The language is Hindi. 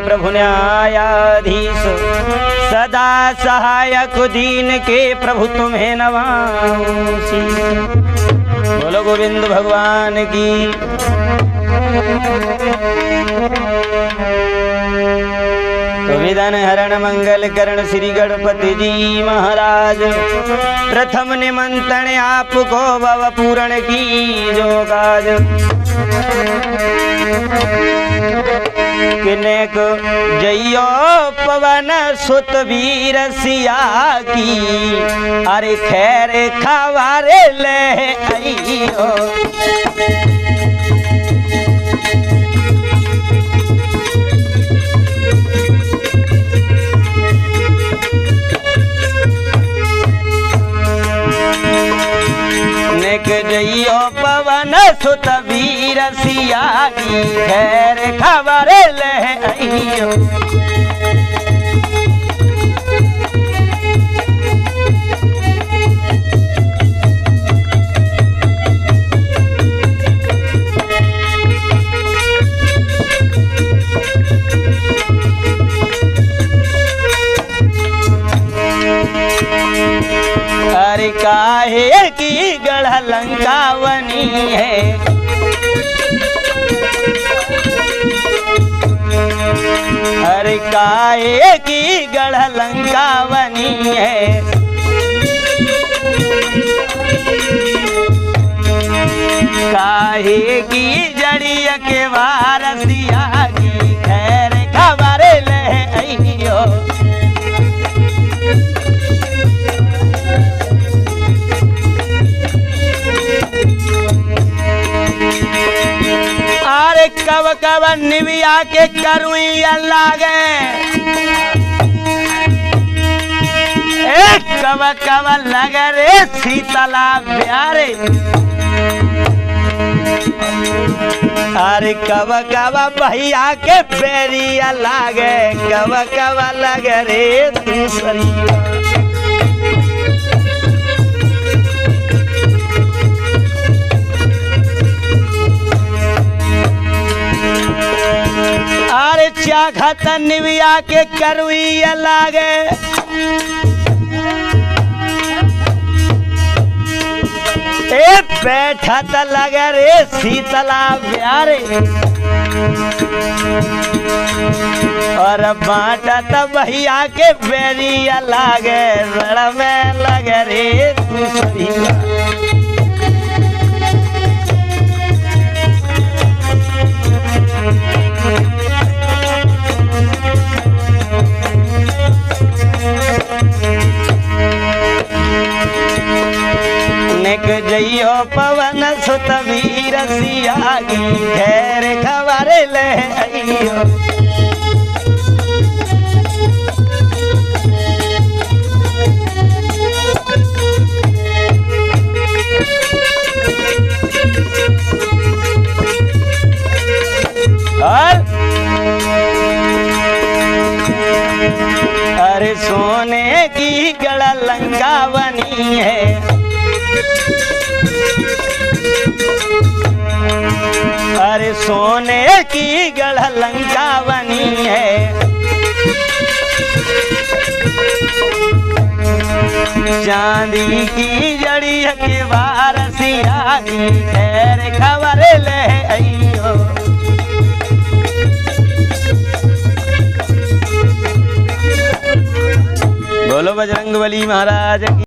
प्रभु न्यायाधीश, सदा सहायक दीन के प्रभु तुम्हें नवासी। बोलो गोविंद भगवान की। तो विधन हरण मंगल करण श्री गणपति जी महाराज, प्रथम निमंत्रण आपको भव पूर्ण की जो काज। किनेक जइयो पवन सुत वीर सिया की, अरे खैर खवारे ले आइयो। जइयो पवन सुत वीर सिया की, खैर खबर ले आइयो। अरे काहे की गढ़ लंका बनी है, अरे काहे की गढ़ लंका बनी है। काहे की जड़िया के वारसिया की, खैर खबर ले आइयो। कब कब निविया के करुई लागे, कब कब लगे रे शीतला प्यारे। अरे कब कब भैया के बेरिया लागे, कब कब लगे रे दूसरी। अरे चाखत निविया के करुई लागे, बैठत लगे रे शीतला प्यारे। और बाटत भैया के बेरिया लागे, रण में लगे रे दूसरी। जइयो पवन सुत वीर सिया की, खैर खबर ले आइयो। अरे सोने की गढ़ लंका बनी है, अरे सोने की गढ़ लंका बनी है। चांदी की जड़िया के वारसिया की, खैर खबर ले आइयो। बोलो बजरंगबली महाराज की।